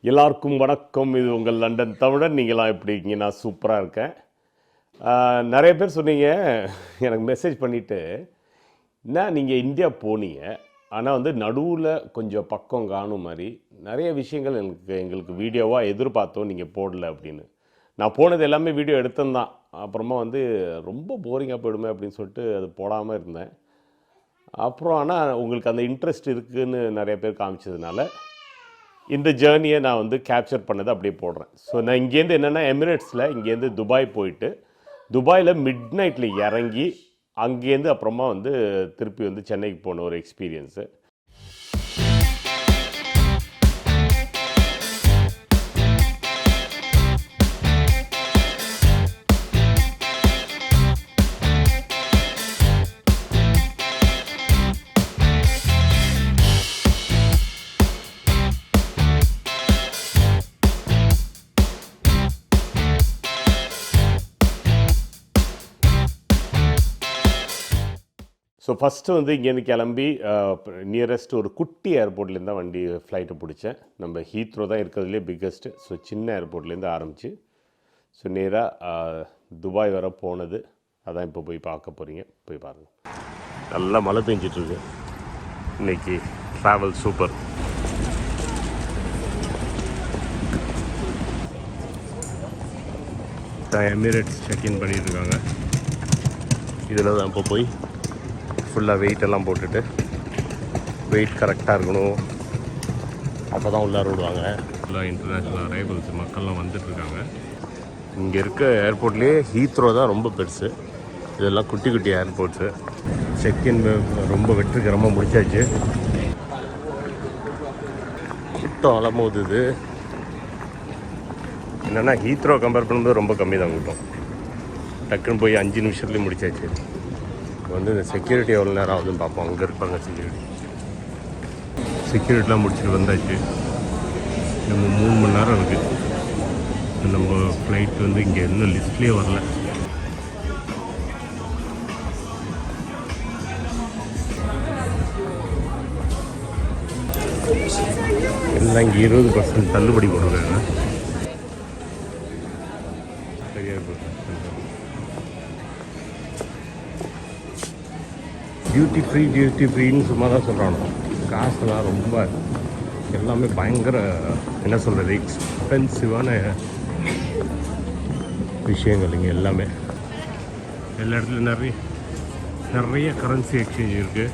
எல்லாருக்கும் வணக்கம். இது உங்கள் லண்டன் தமிழன். நீங்களாம் எப்படி இருக்கீங்க? நான் சூப்பராக இருக்கேன். நிறைய பேர் சொன்னீங்க, எனக்கு மெசேஜ் பண்ணிவிட்டு, என்ன நீங்கள் இந்தியா போனீங்க, ஆனால் வந்து நடுவில் கொஞ்சம் பக்கம் காணும் மாதிரி நிறைய விஷயங்கள் எங்களுக்கு வீடியோவாக எதிர்பார்த்தோம், நீங்கள் போடல அப்படின்னு. நான் போனது எல்லாமே வீடியோ எடுத்தேன். அப்புறமா வந்து ரொம்ப போரிங்காக போயிடுமே அப்படின்னு சொல்லிட்டு அது போடாமல் இருந்தேன். அப்புறம் ஆனால் உங்களுக்கு அந்த இன்ட்ரெஸ்ட் இருக்குதுன்னு நிறைய பேர் காமிச்சதுனால இந்த ஜேர்னியை நான் வந்து கேப்சர் பண்ணதை அப்படியே போடுறேன். ஸோ நான் இங்கேருந்து என்னென்னா எமிரேட்ஸில் இங்கேருந்து துபாய் போயிட்டு துபாயில் மிட் நைட்டில் இறங்கி அங்கேருந்து அப்புறமா வந்து திருப்பி வந்து சென்னைக்கு போன ஒரு எக்ஸ்பீரியன்ஸு. ஸோ ஃபஸ்ட்டு வந்து இங்கேருந்து கிளம்பி நியரஸ்ட் ஒரு குட்டி ஏர்போர்ட்லேருந்து தான் வண்டி ஃப்ளைட்டை பிடிச்சேன். நம்ம ஹீத்ரோ தான் இருக்கிறதுலே பிக்கஸ்ட்டு. ஸோ சின்ன ஏர்போர்ட்லேருந்து ஆரம்பித்து ஸோ நேராக துபாய் வர போனது. அதான் இப்போ போய் பார்க்க போகிறீங்க, போய் பாருங்கள். நல்லா மழை பெஞ்சிட்ருக்கு இன்றைக்கி. Travel super. எமிரேட்ஸ் செக்இன் பண்ணிட்டுருக்காங்க. இதில் தான் இப்போ போய் ஃபுல்லாக வெயிட்டெல்லாம் போட்டுட்டு வெயிட் கரெக்டாக இருக்கணும், அப்போ தான் உள்ளார விடுவாங்க. ஃபுல்லாக இன்டர்நேஷ்னல் அரைவல்ஸ் மக்கள்லாம் வந்துட்டுருக்காங்க. இங்கே இருக்க ஏர்போர்ட்லேயே ஹீத்ரோ தான் ரொம்ப பெருசு, இதெல்லாம் குட்டி குட்டி ஏர்போர்ட்ஸு. செக்இன் ரொம்ப வெற்றிகரமாக முடிச்சாச்சு. கூட்டம் அலமோது இது என்னென்னா ஹீத்ரோ கம்பேர் பண்ணும்போது ரொம்ப கம்மி தான் கூட்டம். டக்குன்னு போய் 5 நிமிஷத்துலேயும் முடிச்சாச்சு. வந்து இந்த செக்யூரிட்டி எவ்வளோ நேரம் ஆகுதுன்னு பார்ப்போம். அங்கே இருப்பாங்க செக்யூரிட்டிலாம் முடிச்சுட்டு வந்தாச்சு. நம்ம 3 மணி நேரம் இருக்குது. நம்ம ஃப்ளைட் வந்து இங்கே இன்னும் லிஸ்ட்லேயே வரல. எல்லாம் இங்கே 20% தள்ளுபடி போடுறாங்க. டியூட்டி ஃப்ரீன்னு சும்மா தான் சொல்கிறானோ. காசுலாம் ரொம்ப எல்லாமே பயங்கர என்ன சொல்கிறது எக்ஸ்பென்சிவான விஷயங்கள் இங்கே எல்லாமே. எல்லா இடத்துலையும் நிறைய கரன்சி எக்ஸ்சேஞ்ச் இருக்குது.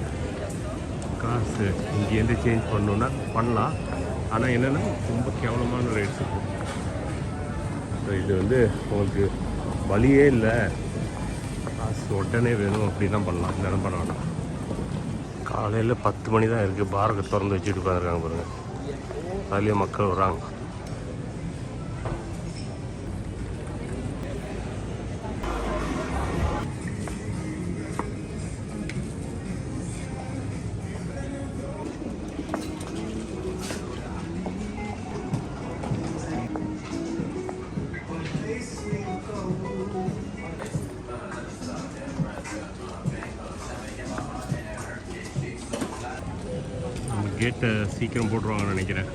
காசு இங்கேருந்து சேஞ்ச் பண்ணணுன்னா பண்ணலாம், ஆனால் என்னென்னா ரொம்ப கேவலமான ரேட்ஸ் இருக்குது. ஸோ இது வந்து உங்களுக்கு வழியே இல்லை, காசு உடனே வேணும் அப்படின்னா பண்ணலாம், இல்லைன்னா பண்ண வேண்டாம். காலையில் 10 மணி தான் இருக்குது. பாரத்தை திறந்து வச்சுட்டு உட்காந்துருக்காங்க பாருங்கள். அதுலேயே மக்கள் வராங்க. கேட்டை சீக்கிரம் போட்டுருவாங்கன்னு நினைக்கிறேன்.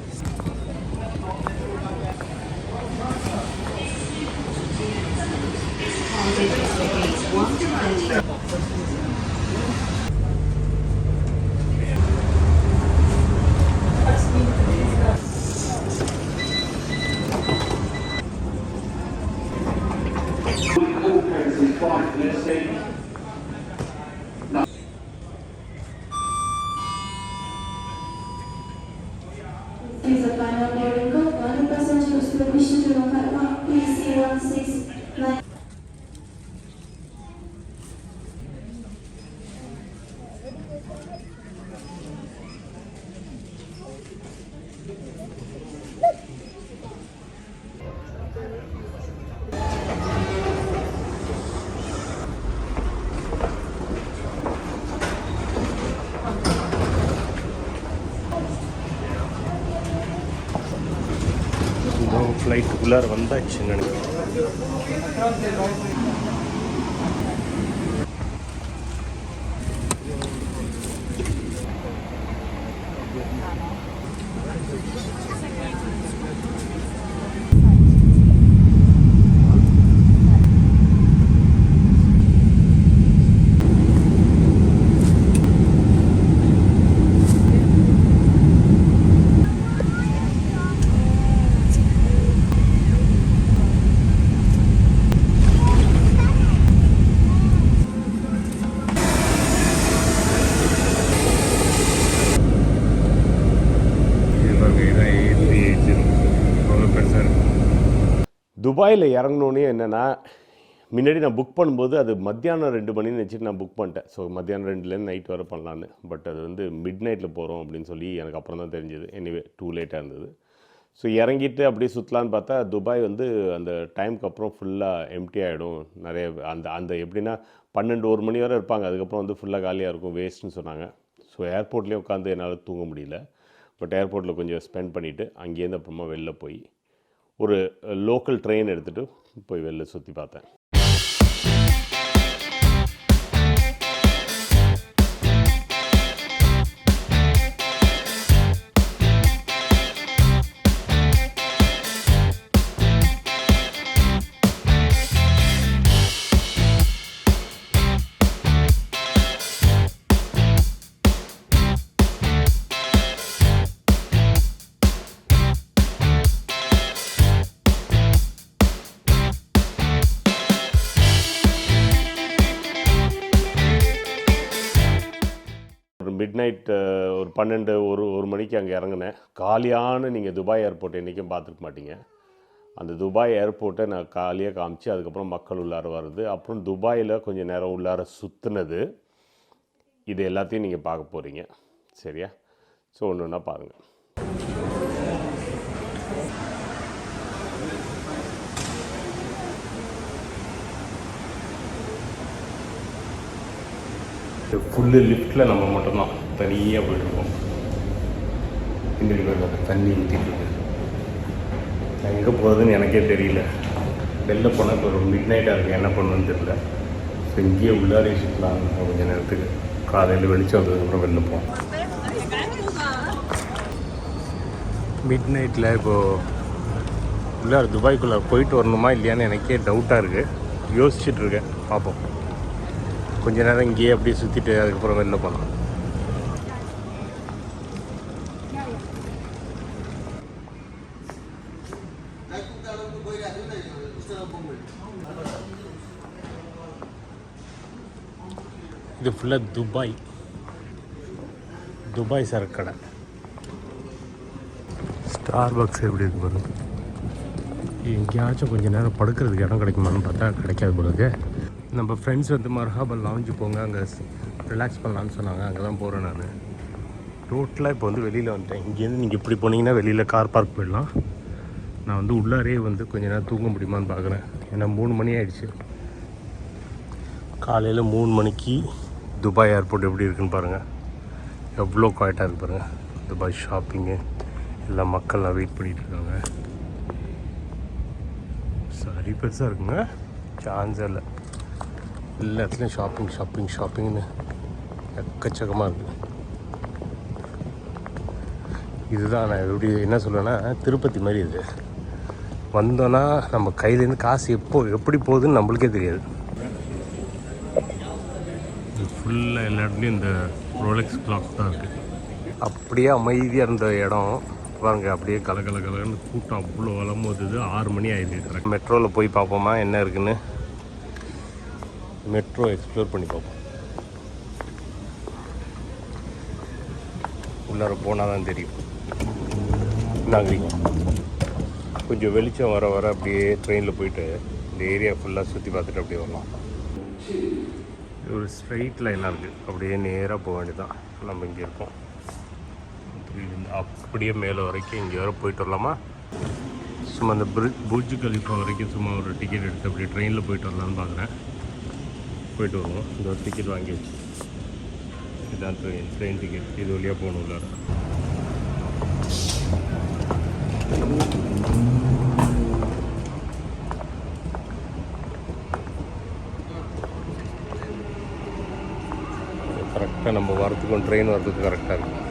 Is a final boarding call. All passengers permission to look at one. Please see 169. ஃப்ளைட்டுக்குள்ளார வந்தாச்சுன்னு நினைக்கிறேன். துபாயில் இறங்கினோன்னே என்னென்னா, முன்னாடி நான் புக் பண்ணும்போது அது மத்தியானம் 2 மணின்னு வச்சுட்டு நான் புக் பண்ணிட்டேன். ஸோ மத்தியானம் 2லேருந்து நைட் வரை பண்ணலான்னு. பட் அது வந்து மிட் நைட்டில் போகிறோம் அப்படின்னு சொல்லி எனக்கு அப்புறம் தான் தெரிஞ்சது. எனிவே டூ லேட்டாக இருந்தது. ஸோ இறங்கிட்டு அப்படியே சுற்றலான்னு பார்த்தா துபாய் வந்து அந்த டைமுக்கு அப்புறம் ஃபுல்லாக எம்டி ஆகிடும். நிறைய அந்த அந்த எப்படின்னா 12-1 மணி வரை இருப்பாங்க. அதுக்கப்புறம் வந்து ஃபுல்லாக காலியாக இருக்கும், வேஸ்ட்டுன்னு சொன்னாங்க. ஸோ ஏர்போர்ட்லேயே உட்காந்து என்னால் தூங்க முடியல. பட் ஏர்போர்ட்டில் கொஞ்சம் ஸ்பெண்ட் பண்ணிவிட்டு அங்கேருந்து அப்புறமா வெளில போய் ஒரு லோக்கல் ட்ரெயின் எடுத்துகிட்டு போய் வெளில சுற்றி பார்த்தேன். மிட் நைட் ஒரு 12-1 மணிக்கு அங்கே இறங்கினேன். காலியான நீங்கள் துபாய் ஏர்போர்ட் என்றைக்கும் பார்த்துருக்க மாட்டீங்க. அந்த துபாய் ஏர்போர்ட்டை நான் காலியாக காமிச்சு அதுக்கப்புறம் மக்கள் உள்ளார வருது, அப்புறம் துபாயில் கொஞ்சம் நேரம் உள்ளார சுற்றுனது, இது எல்லாத்தையும் நீங்கள் பார்க்க போகிறீங்க. சரியா? ஸோ ஒன்று ஒன்றா பாருங்கள். ஃபுல்லு லிஃப்ட்டில் நம்ம மட்டும்தான் தனியாக போயிட்டுருக்கோம். இந்த தண்ணி ஊற்றிட்டு நான் எங்கே போகிறதுன்னு எனக்கே தெரியல. வெளில போனால் இப்போ ஒரு மிட் நைட்டாக இருக்குது, என்ன பண்ணுன்னு தெரியல. ஸோ இங்கேயே உள்ளாரே சுற்றலாம் கொஞ்சம் நேரத்துக்கு. காலையில் வெளிச்சம் வந்ததுக்கப்புறம் வெளில போவோம். மிட் நைட்டில் இப்போது உள்ளார துபாய்க்குள்ளே போயிட்டு வரணுமா இல்லையான்னு எனக்கே டவுட்டாக இருக்குது. யோசிச்சுட்ருக்கேன், பார்ப்போம். கொஞ்ச நேரம் இங்கேயே அப்படியே சுற்றிட்டு அதுக்கப்புறம் வெளில போகலாம். இது ஃபுல்லாக துபாய் சரக்கடை. ஸ்டார் பாக்ஸ் எப்படி இருக்கு பாருங்க. எங்கேயாச்சும் கொஞ்சம் நேரம் படுக்கிறதுக்கு இடம் கிடைக்குமான்னு பார்த்தா கிடைக்காது போலருக்கு. நம்ம ஃப்ரெண்ட்ஸ் வந்து மர்ஹாபல் லாஞ்சு போங்க, அங்கே ரிலாக்ஸ் பண்ணலான்னு சொன்னாங்க. அங்கே தான் போகிறேன் நான். டோட்டலாக இப்போ வந்து வெளியில் வந்துட்டேன். இங்கேருந்து நீங்கள் இப்படி போனீங்கன்னா வெளியில் கார் பார்க் போயிடலாம். நான் வந்து உள்ளாரே வந்து கொஞ்சம் நேரம் தூங்க முடியுமான்னு பார்க்குறேன். ஏன்னா 3 மணி ஆகிடுச்சு. காலையில் 3 மணிக்கு துபாய் ஏர்போர்ட் எப்படி இருக்குன்னு பாருங்கள். எவ்வளோ குவாய்ட்டாக இருக்குது பாருங்கள். துபாய் ஷாப்பிங்கு எல்லாம் மக்கள்லாம் வெயிட் பண்ணிகிட்ருக்காங்க. சரி பெருசாக இருக்குங்க, சான்ஸே இல்லை. எல்லாத்துலேயும் ஷாப்பிங்னு எக்கச்சக்கமாக இருக்குது. இதுதான் நான் என்ன சொல்லுவேன்னா, திருப்பதி மாதிரி இது. வந்தோன்னா நம்ம கையிலேருந்து காசு எப்படி போகுதுன்னு நம்மளுக்கே தெரியாது. இது ஃபுல்லாக எல்லா இடத்துலையும் இந்த ரோலெக்ஸ் கிளாக் தான் இருக்குது. அப்படியே அமைதியாக இருந்த இடம் பாருங்க, அப்படியே கலகலன்னு கூட்டம் அவ்வளோ வளம்போது 6 மணி ஆயிடுது. மெட்ரோவில் போய் பார்ப்போமா என்ன இருக்குன்னு. மெட்ரோ எக்ஸ்ப்ளோர் பண்ணி பார்ப்போம். உள்ளார போனால் தான் தெரியும். நாகரிகம் கொஞ்சம் வெளிச்சம் வர அப்படியே ட்ரெயினில் போயிட்டு இந்த ஏரியா ஃபுல்லாக சுற்றி பார்த்துட்டு அப்படியே வரலாம். ஒரு ஸ்ட்ரைட் லைனாக இருக்குது, அப்படியே நேராக போக வேண்டியதான். நம்ம இங்கே இருக்கோம். அப்படியே மேலே வரைக்கும் இங்கே வர போயிட்டு வரலாமா? சும்மா அந்த புர்ஜ் கலிஃபா வரைக்கும் சும்மா ஒரு டிக்கெட் எடுத்து அப்படியே ட்ரெயினில் போயிட்டு வரலான்னு பார்க்குறேன். போயிட்டு வருவோம். இந்த ஒரு டிக்கெட் வாங்கி வச்சு, இதுதான் ட்ரெயின் டிக்கெட். இது வழியாக போகணும் உள்ளார. கரெக்டாக நம்ம வரத்துக்கும் ட்ரெயின் வரதுக்கும் கரெக்டாக இருக்குது.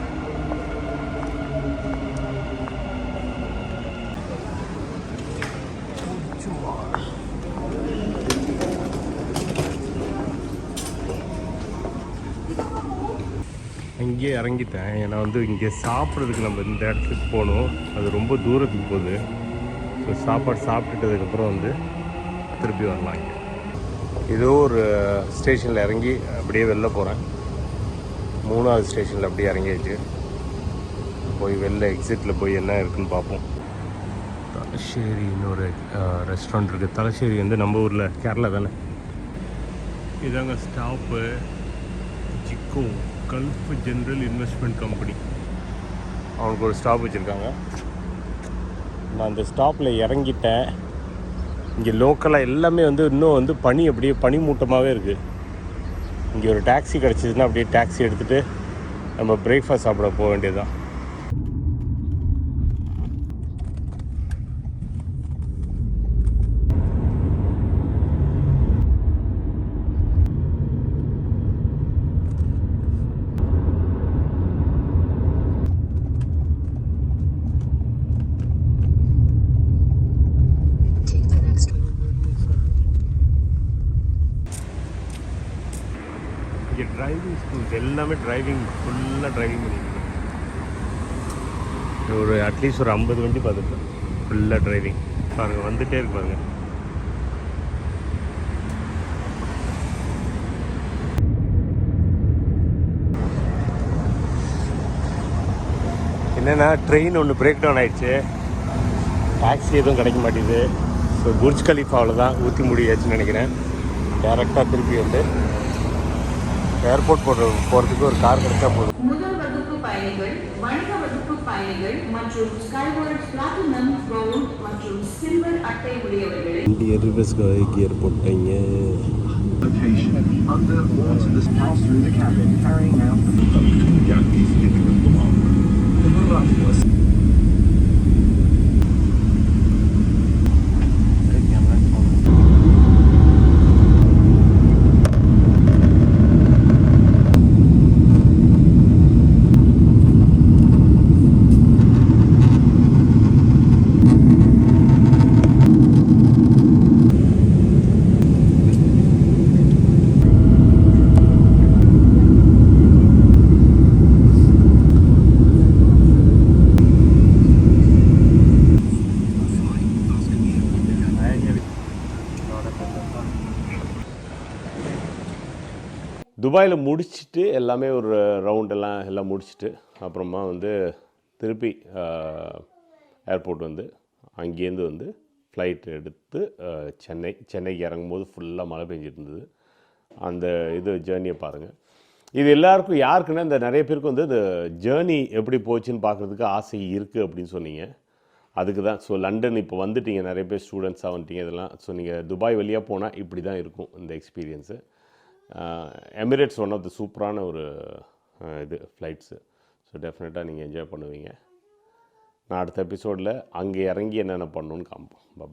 இங்கே இறங்கிட்டேன். ஏன்னா வந்து இங்கே சாப்பிட்றதுக்கு நம்ம இந்த இடத்துக்கு போகணும். அது ரொம்ப தூரத்துக்கு போகுது. ஸோ சாப்பாடு சாப்பிட்டுட்டதுக்கப்புறம் வந்து திருப்பி வரலாம். இங்கே ஏதோ ஒரு ஸ்டேஷனில் இறங்கி அப்படியே வெளில போகிறேன். 3வது ஸ்டேஷனில் அப்படியே இறங்கியாச்சு. போய் வெளில எக்ஸிட்டில் போய் என்ன இருக்குதுன்னு பார்ப்போம். தலശ്ശേரின்னு ஒரு ரெஸ்டாரண்ட் இருக்குது. தலശ്ശേரி வந்து நம்ம ஊரில் கேரளா தானே. இதாங்க ஸ்டாப்பு. ஜிக்கோ கல்ஃப் ஜென்ரல் இன்வெஸ்ட்மெண்ட் கம்பெனி அவங்களுக்கு ஒரு ஸ்டாப் வச்சுருக்காங்க. நான் அந்த ஸ்டாப்பில் இறங்கிட்டேன். இங்கே லோக்கலாக எல்லாமே வந்து இன்னும் வந்து பனி அப்படியே பனி மூட்டமாகவே இருக்குது. இங்கே ஒரு டாக்ஸி கிடச்சிதுன்னா அப்படியே டாக்ஸி எடுத்துகிட்டு நம்ம பிரேக்ஃபாஸ்ட் சாப்பிட போக வேண்டியது தான். இங்கே டிரைவிங் ஸ்கூல்ஸ் எல்லாமே ஃபுல்லாக டிரைவிங் பண்ணியிருக்கேன். ஒரு அட்லீஸ்ட் ஒரு 50 வண்டி பார்த்துருக்கேன் ஃபுல்லாக டிரைவிங். பாருங்கள் வந்துகிட்டே இருக்கு பாருங்கள். என்னென்னா ட்ரெயின் ஒன்று பிரேக் டவுன் ஆகிடுச்சு. டாக்ஸி எதுவும் கிடைக்க மாட்டேங்குது. ஸோ புர்ஜ் கலீஃபாவில் தான் ஊற்றி முடியாச்சுன்னு நினைக்கிறேன். டேரெக்டாக திருப்பி வந்து ஏர்போர்ட் போகிறதுக்கு ஒரு கார் கிடைச்சா போதும். முதல் வகுப்பு பயணிகள், வணிக வகுப்பு பயணிகள் மற்றும் ஸ்கைவேர்ட் பிளாட்டினம், கோல்ட் மற்றும் சில்வர் அட்டை உடையவர்களை இந்திய ரிவர்ஸ்க்கு airport டைங்க. Location under water that's passed through the cabin, carrying out the Japanese giving the command. The miraculous. துபாயில் முடிச்சுட்டு எல்லாமே ஒரு எல்லாம் முடிச்சுட்டு அப்புறமா வந்து திருப்பி ஏர்போர்ட் வந்து அங்கேருந்து வந்து ஃப்ளைட் எடுத்து சென்னைக்கு இறங்கும்போது ஃபுல்லாக மழை பெஞ்சிட்டு இருந்தது. அந்த ஜேர்னியை பாருங்கள். இது எல்லாருக்கும் யாருக்குன்னா இந்த நிறைய பேருக்கு வந்து இந்த ஜேர்னி எப்படி போச்சுன்னு பார்க்குறதுக்கு ஆசை இருக்குது அப்படின்னு சொன்னீங்க. அதுக்கு தான். ஸோ லண்டன் இப்போ வந்துட்டீங்க, நிறைய பேர் ஸ்டூடெண்ட்ஸாக வந்துட்டீங்க. இதெல்லாம் ஸோ நீங்கள் துபாய் வழியாக போனால் இப்படி தான் இருக்கும் இந்த experience. Emirates one of the சூப்பரான ஒரு ஃப்ளைட்ஸு. ஸோ டெஃபினட்டாக நீங்கள் என்ஜாய் பண்ணுவீங்க. நான் அடுத்த எபிசோடில் அங்கே இறங்கி என்னென்ன பண்ணணுன்னு காமிப்போம். பாய்.